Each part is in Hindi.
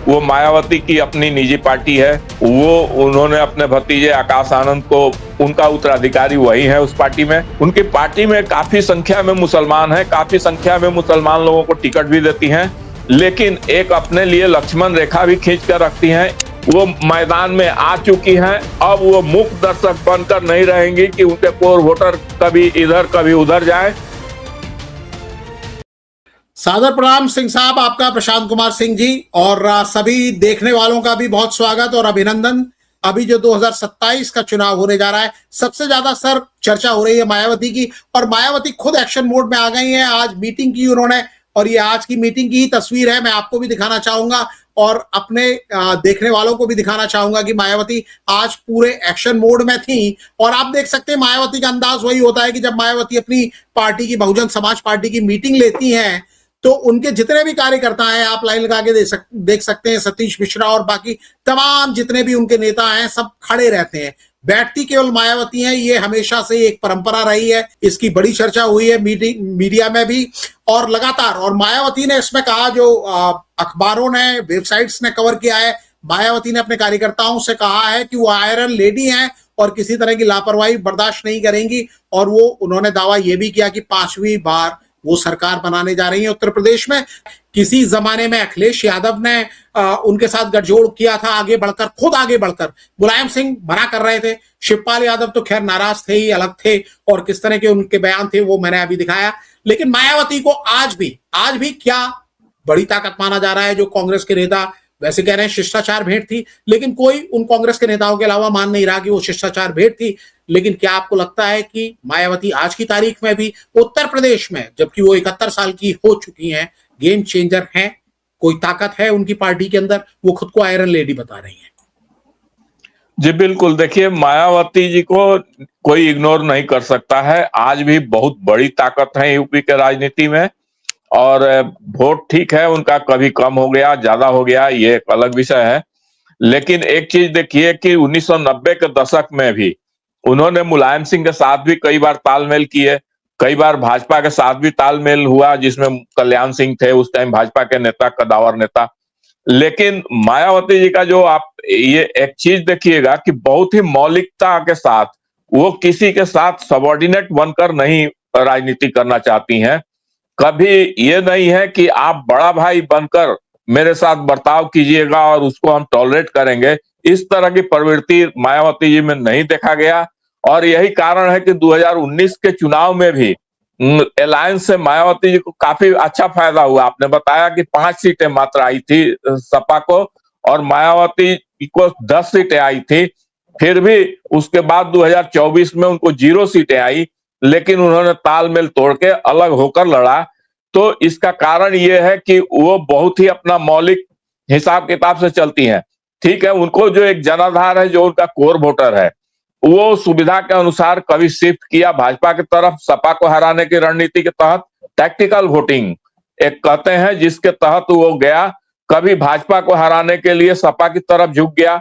वो मायावती की अपनी निजी पार्टी है, वो उन्होंने अपने भतीजे आकाश आनंद को, उनका उत्तराधिकारी वही है उस पार्टी में। उनकी पार्टी में काफी संख्या में मुसलमान हैं, काफी संख्या में मुसलमान लोगों को टिकट भी देती हैं, लेकिन एक अपने लिए लक्ष्मण रेखा भी खींच कर रखती हैं। वो मैदान में आ चुकी हैं, अब वो मुख्य दर्शक बनकर नहीं रहेंगी कि उनके कोर वोटर कभी इधर कभी उधर जाए। सादर प्रणाम सिंह साहब, आपका प्रशांत कुमार सिंह जी, और सभी देखने वालों का भी बहुत स्वागत और अभिनंदन। अभी जो 2027 का चुनाव होने जा रहा है, सबसे ज्यादा सर चर्चा हो रही है मायावती की, और मायावती खुद एक्शन मोड में आ गई हैं। आज मीटिंग की उन्होंने, और ये आज की मीटिंग की ही तस्वीर है, मैं आपको भी दिखाना चाहूंगा और अपने देखने वालों को भी दिखाना चाहूंगा कि मायावती आज पूरे एक्शन मोड में थी। और आप देख सकते हैं मायावती का अंदाज वही होता है कि जब मायावती अपनी पार्टी की, बहुजन समाज पार्टी की मीटिंग लेती हैं, तो उनके जितने भी कार्यकर्ता हैं, आप लाइन लगा के देख सकते हैं, सतीश मिश्रा और बाकी तमाम जितने भी उनके नेता हैं, सब खड़े रहते हैं। बैठती केवल मायावती हैं, ये हमेशा से एक परंपरा रही है। इसकी बड़ी चर्चा हुई है मीडिया में भी और लगातार। और मायावती ने इसमें कहा, जो अखबारों ने, वेबसाइट्स ने कवर किया है, मायावती ने अपने कार्यकर्ताओं से कहा है कि वो आयरन लेडी हैं और किसी तरह की लापरवाही बर्दाश्त नहीं करेंगी। और वो उन्होंने दावा ये भी किया कि 5वीं बार वो सरकार बनाने जा रही है उत्तर प्रदेश में। किसी जमाने में अखिलेश यादव ने उनके साथ गठजोड़ किया था, आगे बढ़कर, खुद आगे बढ़कर। मुलायम सिंह मना कर रहे थे, शिवपाल यादव तो खैर नाराज थे ही, अलग थे, और किस तरह के उनके बयान थे वो मैंने अभी दिखाया। लेकिन मायावती को आज भी क्या बड़ी ताकत माना जा रहा है। जो कांग्रेस के नेता वैसे कह रहे हैं शिष्टाचार भेंट थी, लेकिन कोई उन कांग्रेस के नेताओं के अलावा मान नहीं रहा कि वो शिष्टाचार भेंट थी। लेकिन क्या आपको लगता है कि मायावती आज की तारीख में भी उत्तर प्रदेश में, जबकि वो 71 साल की हो चुकी हैं, गेम चेंजर हैं, कोई ताकत है उनकी पार्टी के अंदर? वो खुद को आयरन लेडी बता रही हैं। जी बिल्कुल, देखिए मायावती जी को कोई इग्नोर नहीं कर सकता है। आज भी बहुत बड़ी ताकत है यूपी के राजनीति में, और वोट ठीक है उनका कभी कम हो गया, ज्यादा हो गया, ये एक अलग विषय है। लेकिन एक चीज देखिए कि 1990 के दशक में भी उन्होंने मुलायम सिंह के साथ भी कई बार तालमेल किए, कई बार भाजपा के साथ भी तालमेल हुआ, जिसमें कल्याण सिंह थे उस टाइम भाजपा के नेता, कदावर नेता। लेकिन मायावती जी का जो आप ये एक चीज देखिएगा कि बहुत ही मौलिकता के साथ वो किसी के साथ सबऑर्डिनेट बनकर नहीं राजनीति करना चाहती हैं। कभी ये नहीं है कि आप बड़ा भाई बनकर मेरे साथ बर्ताव कीजिएगा और उसको हम टॉलरेट करेंगे, इस तरह की प्रवृत्ति मायावती जी में नहीं देखा गया। और यही कारण है कि 2019 के चुनाव में भी अलायंस से मायावती जी को काफी अच्छा फायदा हुआ। आपने बताया कि 5 सीटें मात्र आई थी सपा को, और मायावती को 10 सीटें आई थी। फिर भी उसके बाद 2024 में उनको 0 सीटें आई, लेकिन उन्होंने तालमेल तोड़ के अलग होकर लड़ा। तो इसका कारण यह है कि वो बहुत ही अपना मौलिक हिसाब किताब से चलती हैं। ठीक है, उनको जो एक जनाधार है, जो उनका कोर वोटर है, वो सुविधा के अनुसार कभी शिफ्ट किया भाजपा की तरफ, सपा को हराने की रणनीति के तहत। टैक्टिकल वोटिंग एक कहते हैं, जिसके तहत वो गया, कभी भाजपा को हराने के लिए सपा की तरफ झुक गया।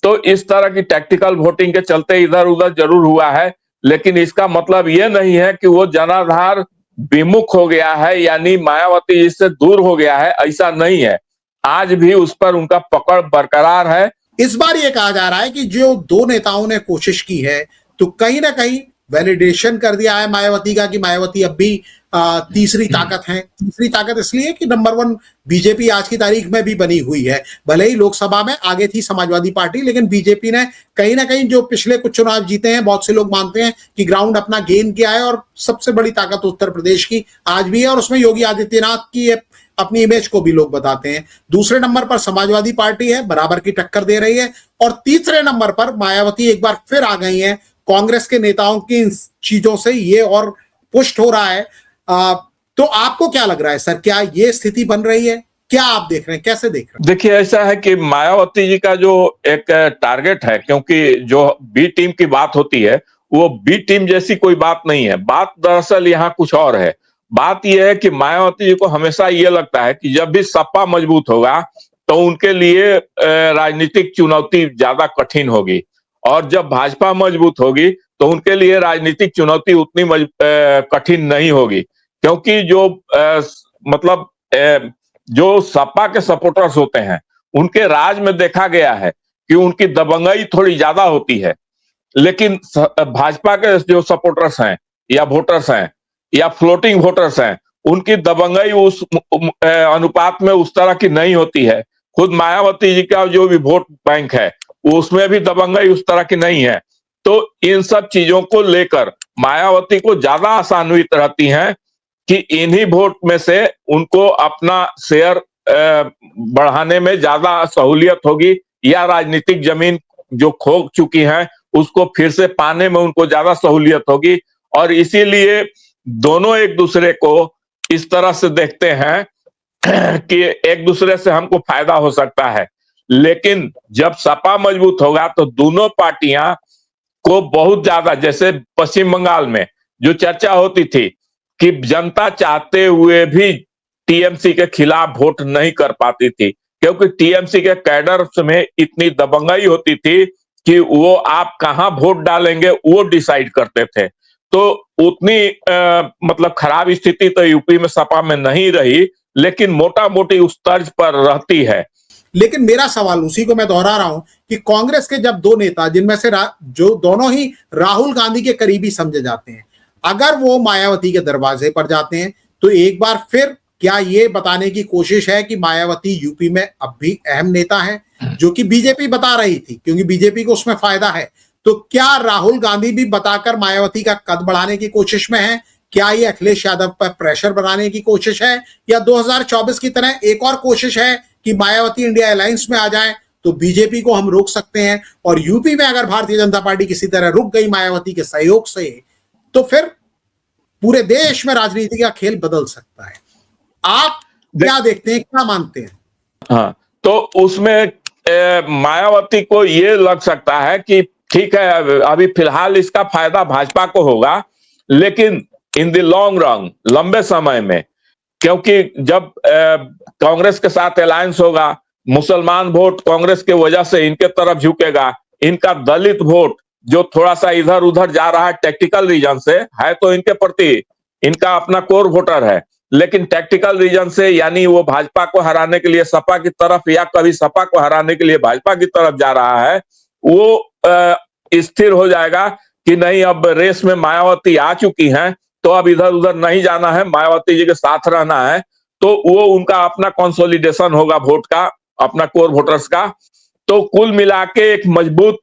तो इस तरह की टैक्टिकल वोटिंग के चलते इधर उधर जरूर हुआ है, लेकिन इसका मतलब ये नहीं है कि वो जनाधार विमुख हो गया है, यानी मायावती इससे दूर हो गया है, ऐसा नहीं है। आज भी उस पर उनका पकड़ बरकरार है। इस बार ये कहा जा रहा है कि जो दो नेताओं ने कोशिश की है, तो कहीं ना कहीं वैलिडेशन कर दिया है मायावती का कि मायावती अब भी तीसरी ताकत है। तीसरी ताकत इसलिए कि नंबर 1 बीजेपी आज की तारीख में भी बनी हुई है। भले ही लोकसभा में आगे थी समाजवादी पार्टी, लेकिन बीजेपी ने कहीं ना कहीं जो पिछले कुछ चुनाव जीते हैं, बहुत से लोग मानते हैं कि ग्राउंड अपना गेन किया है, और सबसे बड़ी ताकत उत्तर प्रदेश की आज भी है, और उसमें योगी आदित्यनाथ की अपनी इमेज को भी लोग बताते हैं। दूसरे नंबर पर समाजवादी पार्टी है, बराबर की टक्कर दे रही है, और तीसरे नंबर पर मायावती एक बार फिर आ गई हैं। कांग्रेस के नेताओं की इन चीजों से ये और पुष्ट हो रहा है। तो आपको क्या लग रहा है सर, क्या ये स्थिति बन रही है? क्या आप देख रहे हैं, कैसे देख रहे हैं? देखिए, ऐसा है कि मायावती जी का जो एक टारगेट है, क्योंकि जो बी टीम की बात होती है, वो बी टीम जैसी कोई बात नहीं है। बात दरअसल यहाँ कुछ और है। बात यह है कि मायावती जी को हमेशा ये लगता है कि जब भी सपा मजबूत होगा तो उनके लिए राजनीतिक चुनौती ज्यादा कठिन होगी, और जब भाजपा मजबूत होगी तो उनके लिए राजनीतिक चुनौती उतनी कठिन नहीं होगी। क्योंकि जो मतलब जो सपा के सपोर्टर्स होते हैं उनके राज में देखा गया है कि उनकी दबंगई थोड़ी ज्यादा होती है, लेकिन भाजपा के जो सपोर्टर्स हैं या वोटर्स हैं या फ्लोटिंग वोटर्स हैं, उनकी दबंगई उस अनुपात में उस तरह की नहीं होती है। खुद मायावती जी का जो भी वोट बैंक है उसमें भी दबंगई उस तरह की नहीं है। तो इन सब चीजों को लेकर मायावती को ज्यादा आशान्वित रहती हैं कि इन्हीं वोट में से उनको अपना शेयर बढ़ाने में ज्यादा सहूलियत होगी, या राजनीतिक जमीन जो खो चुकी है उसको फिर से पाने में उनको ज्यादा सहूलियत होगी। और इसीलिए दोनों एक दूसरे को इस तरह से देखते हैं कि एक दूसरे से हमको फायदा हो सकता है। लेकिन जब सपा मजबूत होगा तो दोनों पार्टियां को बहुत ज्यादा, जैसे पश्चिम बंगाल में जो चर्चा होती थी कि जनता चाहते हुए भी टीएमसी के खिलाफ वोट नहीं कर पाती थी, क्योंकि टीएमसी के कैडर में इतनी दबंगई होती थी कि वो आप कहां वोट डालेंगे वो डिसाइड करते थे। तो उतनी मतलब खराब स्थिति तो यूपी में सपा में नहीं रही, लेकिन मोटा मोटी उस तर्ज पर रहती है। लेकिन मेरा सवाल उसी को मैं दोहरा रहा हूं कि कांग्रेस के जब दो नेता, जिनमें से जो दोनों ही राहुल गांधी के करीबी समझे जाते हैं, अगर वो मायावती के दरवाजे पर जाते हैं तो एक बार फिर क्या ये बताने की कोशिश है कि मायावती यूपी में अब भी अहम नेता है, जो कि बीजेपी बता रही थी, क्योंकि बीजेपी को उसमें फायदा है। तो क्या राहुल गांधी भी बताकर मायावती का कद बढ़ाने की कोशिश में है? क्या ये अखिलेश यादव पर प्रेशर बनाने की कोशिश है, या 2024 की तरह एक और कोशिश है कि मायावती इंडिया अलायंस में आ जाए तो बीजेपी को हम रोक सकते हैं, और यूपी में अगर भारतीय जनता पार्टी किसी तरह रुक गई मायावती के सहयोग से तो फिर पूरे देश में राजनीति का खेल बदल सकता है? आप क्या देखते हैं, क्या मानते हैं? हाँ, तो उसमें मायावती को ये लग सकता है कि ठीक है, अभी फिलहाल इसका फायदा भाजपा को होगा, लेकिन इन द लॉन्ग रन, लंबे समय में, क्योंकि जब कांग्रेस के साथ अलायंस होगा, मुसलमान वोट कांग्रेस के वजह से इनके तरफ झुकेगा, इनका दलित वोट जो थोड़ा सा इधर उधर जा रहा है टैक्टिकल रीजन से है, तो इनके प्रति इनका अपना कोर वोटर है, लेकिन टैक्टिकल रीजन से, यानी वो भाजपा को हराने के लिए सपा की तरफ या कभी सपा को हराने के लिए भाजपा की तरफ जा रहा है, वो स्थिर हो जाएगा कि नहीं, अब रेस में मायावती आ चुकी हैं तो अब इधर उधर नहीं जाना है, मायावती जी के साथ रहना है। तो वो उनका अपना कंसोलिडेशन होगा वोट का, अपना कोर वोटर्स का। तो कुल मिला के एक मजबूत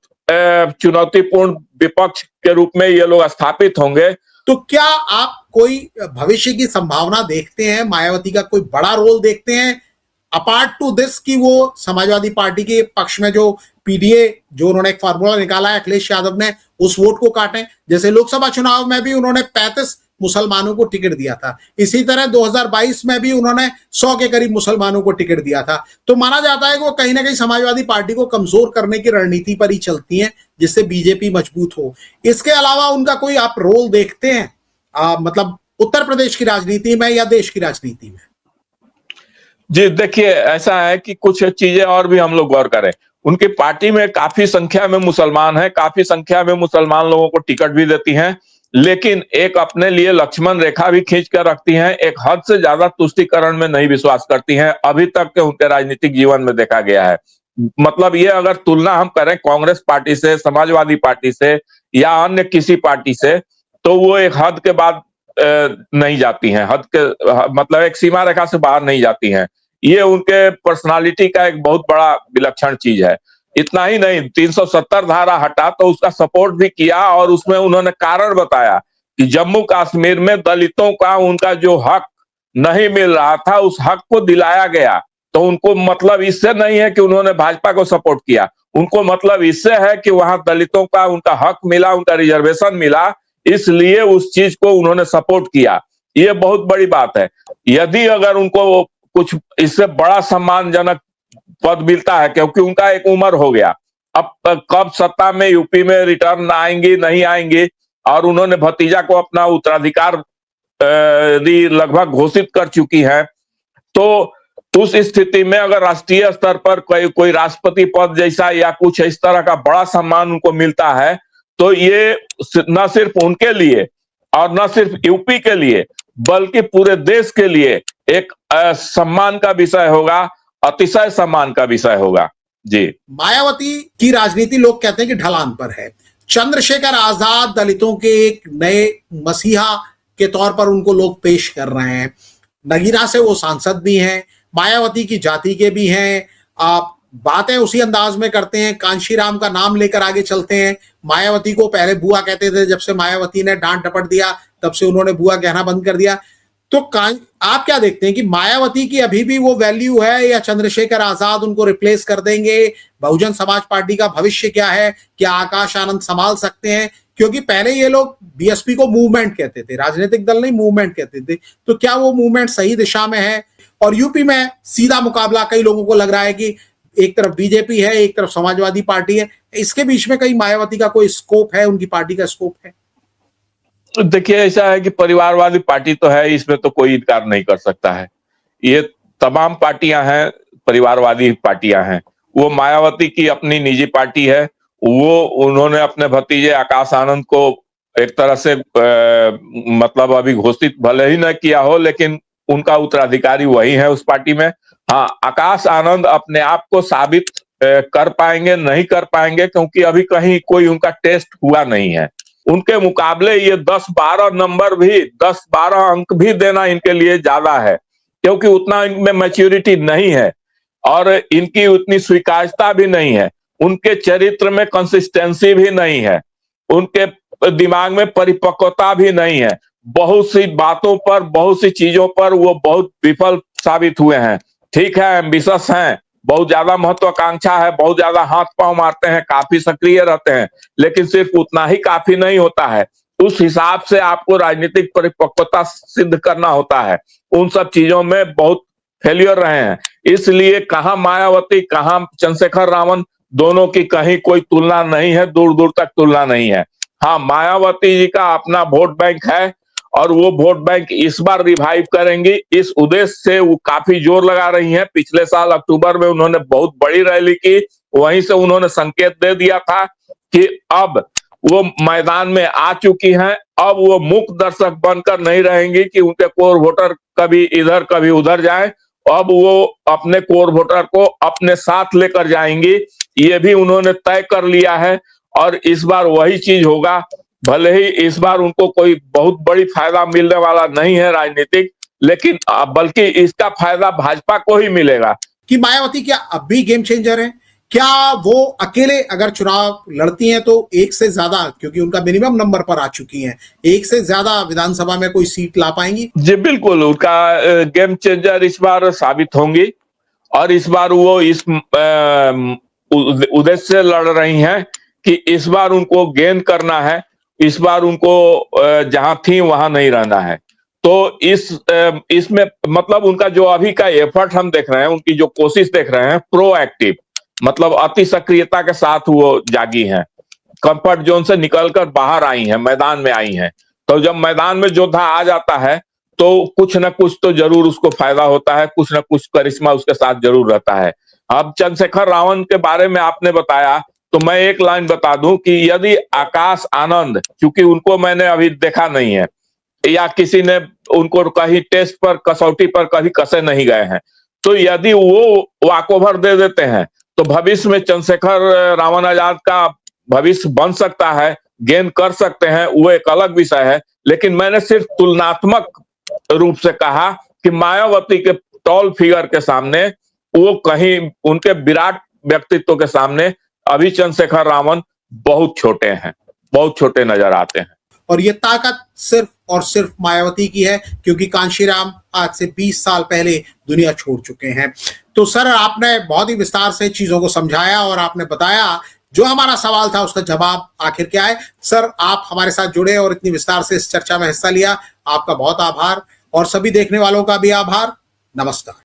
चुनौतीपूर्ण विपक्ष के रूप में ये लोग स्थापित होंगे। तो क्या आप कोई भविष्य की संभावना देखते हैं, मायावती का कोई बड़ा रोल देखते हैं, अपार्ट टू दिस कि वो समाजवादी पार्टी के पक्ष में जो पीडीए, जो उन्होंने एक फार्मूला निकाला है अखिलेश यादव ने, उस वोट को काटें? जैसे लोकसभा चुनाव में भी उन्होंने 35 मुसलमानों को टिकट दिया था, इसी तरह 2022 में भी उन्होंने 100 के करीब मुसलमानों को टिकट दिया था। तो माना जाता है कि वो कहीं ना कहीं समाजवादी पार्टी को कमजोर करने की रणनीति पर ही चलती हैं, जिससे बीजेपी मजबूत हो। इसके अलावा उनका कोई आप रोल देखते हैं, मतलब उत्तर प्रदेश की राजनीति में या देश की राजनीति में? जी देखिए, ऐसा है कि कुछ चीजें और भी हम लोग गौर करें। उनकी पार्टी में काफी संख्या में मुसलमान हैं, काफी संख्या में मुसलमान लोगों को टिकट भी देती हैं, लेकिन एक अपने लिए लक्ष्मण रेखा भी खींच कर रखती हैं। एक हद से ज्यादा तुष्टीकरण में नहीं विश्वास करती हैं, अभी तक के उनके राजनीतिक जीवन में देखा गया है। मतलब ये अगर तुलना हम करें कांग्रेस पार्टी से, समाजवादी पार्टी से या अन्य किसी पार्टी से, तो वो एक हद के बाद नहीं जाती हैं, हद के मतलब एक सीमा रेखा से बाहर नहीं जाती हैं। ये उनके पर्सनालिटी का एक बहुत बड़ा विलक्षण चीज है। इतना ही नहीं, 370 धारा हटा तो उसका सपोर्ट भी किया, और उसमें उन्होंने कारण बताया कि जम्मू कश्मीर में दलितों का उनका जो हक नहीं मिल रहा था, उस हक को दिलाया गया। तो उनको मतलब इससे नहीं है कि उन्होंने भाजपा को सपोर्ट किया, उनको मतलब इससे है कि वहां दलितों का उनका हक मिला, उनका रिजर्वेशन मिला, इसलिए उस चीज को उन्होंने सपोर्ट किया। ये बहुत बड़ी बात है। यदि अगर उनको कुछ इससे बड़ा सम्मानजनक पद मिलता है, क्योंकि उनका एक उम्र हो गया, अब कब सत्ता में यूपी में रिटर्न आएंगी नहीं आएंगी, और उन्होंने भतीजा को अपना उत्तराधिकार लगभग घोषित कर चुकी है। तो उस स्थिति में अगर राष्ट्रीय स्तर पर कोई राष्ट्रपति पद जैसा या कुछ इस तरह का बड़ा सम्मान उनको मिलता है, तो ये न सिर्फ उनके लिए और न सिर्फ यूपी के लिए बल्कि पूरे देश के लिए एक सम्मान का विषय होगा। अतिशय सम्मान का विषय होगा। जी। मायावती की राजनीति लोग कहते हैं कि ढलान पर है। चंद्रशेखर आजाद दलितों के एक नए मसीहा के तौर पर उनको लोग पेश कर रहे हैं। नगीना से वो सांसद भी हैं, मायावती की जाति के भी हैं। आप बातें उसी अंदाज में करते हैं, कांशीराम का नाम लेकर आगे चलते हैं। मायावती को पहले बुआ कहते थे, जब से मायावती ने डांट डपट दिया तब से उन्होंने बुआ कहना बंद कर दिया। तो आप क्या देखते हैं कि मायावती की अभी भी वो वैल्यू है या चंद्रशेखर आजाद उनको रिप्लेस कर देंगे? बहुजन समाज पार्टी का भविष्य क्या है? क्या आकाश आनंद संभाल सकते हैं? क्योंकि पहले ये लोग बीएसपी को मूवमेंट कहते थे, राजनीतिक दल नहीं मूवमेंट कहते थे। तो क्या वो मूवमेंट सही दिशा में है? और यूपी में सीधा मुकाबला कई लोगों को लग रहा है कि एक तरफ बीजेपी है, एक तरफ समाजवादी पार्टी है। इसके बीच में कहीं मायावती का कोई स्कोप है, उनकी पार्टी का स्कोप है? देखिए, ऐसा है कि परिवारवादी पार्टी तो है, इसमें तो कोई इनकार नहीं कर सकता है। ये तमाम पार्टियां हैं, परिवारवादी पार्टियां हैं। वो मायावती की अपनी निजी पार्टी है। वो उन्होंने अपने भतीजे आकाश आनंद को एक तरह से मतलब अभी घोषित भले ही न किया हो, लेकिन उनका उत्तराधिकारी वही है उस पार्टी में। हाँ, आकाश आनंद अपने आप को साबित कर पाएंगे, नहीं कर पाएंगे, क्योंकि अभी कहीं कोई उनका टेस्ट हुआ नहीं है। उनके मुकाबले ये 10-12 नंबर भी, 10-12 अंक भी देना इनके लिए ज्यादा है, क्योंकि उतना इनमें मैच्योरिटी नहीं है और इनकी उतनी स्वीकार्यता भी नहीं है। उनके चरित्र में कंसिस्टेंसी भी नहीं है, उनके दिमाग में परिपक्वता भी नहीं है। बहुत सी बातों पर, बहुत सी चीजों पर वो बहुत विफल साबित हुए हैं। ठीक है, एम्बिशस हैं, बहुत ज्यादा महत्वाकांक्षा है, बहुत ज्यादा हाथ पांव मारते हैं, काफी सक्रिय रहते हैं, लेकिन सिर्फ उतना ही काफी नहीं होता है। उस हिसाब से आपको राजनीतिक परिपक्वता सिद्ध करना होता है। उन सब चीजों में बहुत फेलियर रहे हैं। इसलिए कहां मायावती, कहां चंद्रशेखर रावण, दोनों की कहीं कोई तुलना नहीं है, दूर दूर तक तुलना नहीं है। हाँ, मायावती जी का अपना वोट बैंक है और वो वोट बैंक इस बार रिवाइव करेंगी, इस उद्देश्य से वो काफी जोर लगा रही हैं। पिछले साल अक्टूबर में उन्होंने बहुत बड़ी रैली की, वहीं से उन्होंने संकेत दे दिया था कि अब वो मैदान में आ चुकी हैं। अब वो मुख्य दर्शक बनकर नहीं रहेंगी कि उनके कोर वोटर कभी इधर कभी उधर जाए। अब वो अपने कोर वोटर को अपने साथ लेकर जाएंगी, ये भी उन्होंने तय कर लिया है और इस बार वही चीज होगा। भले ही इस बार उनको कोई बहुत बड़ी फायदा मिलने वाला नहीं है राजनीतिक, लेकिन बल्कि इसका फायदा भाजपा को ही मिलेगा। कि मायावती क्या अब भी गेम चेंजर है? क्या वो अकेले अगर चुनाव लड़ती हैं तो एक से ज्यादा, क्योंकि उनका मिनिमम नंबर पर आ चुकी हैं, एक से ज्यादा विधानसभा में कोई सीट ला पाएंगी? जी बिल्कुल, उनका गेम चेंजर इस बार साबित होंगी और इस बार वो इस उद्देश्य से लड़ रही हैं कि इस बार उनको गेन करना है। इस बार उनको जहां थी वहां नहीं रहना है। तो इसमें मतलब उनका जो अभी का एफर्ट हम देख रहे हैं, उनकी जो कोशिश देख रहे हैं, प्रोएक्टिव, मतलब अति सक्रियता के साथ वो जागी हैं, कंफर्ट जोन से निकलकर बाहर आई हैं, मैदान में आई हैं। तो जब मैदान में योद्धा आ जाता है तो कुछ न कुछ तो जरूर उसको फायदा होता है, कुछ न कुछ करिश्मा उसके साथ जरूर रहता है। अब चंद्रशेखर रावण के बारे में आपने बताया, तो मैं एक लाइन बता दूं कि यदि आकाश आनंद, क्योंकि उनको मैंने अभी देखा नहीं है या किसी ने उनको कहीं टेस्ट पर, कसौटी पर कभी कसे नहीं गए हैं, तो यदि वो वॉकओवर दे देते हैं तो भविष्य में चंद्रशेखर रावण आजाद का भविष्य बन सकता है, गेन कर सकते हैं, वो एक अलग विषय है। लेकिन मैंने सिर्फ तुलनात्मक रूप से कहा कि मायावती के टॉल फिगर के सामने, वो कहीं उनके विराट व्यक्तित्व के सामने अभी चंद्रशेखर रावण बहुत छोटे हैं, बहुत छोटे नजर आते हैं। और ये ताकत सिर्फ और सिर्फ मायावती की है, क्योंकि कांशीराम आज से 20 साल पहले दुनिया छोड़ चुके हैं। तो सर, आपने बहुत ही विस्तार से चीजों को समझाया और आपने बताया जो हमारा सवाल था उसका जवाब आखिर क्या है। सर, आप हमारे साथ जुड़े और इतनी विस्तार से इस चर्चा में हिस्सा लिया, आपका बहुत आभार और सभी देखने वालों का भी आभार। नमस्कार।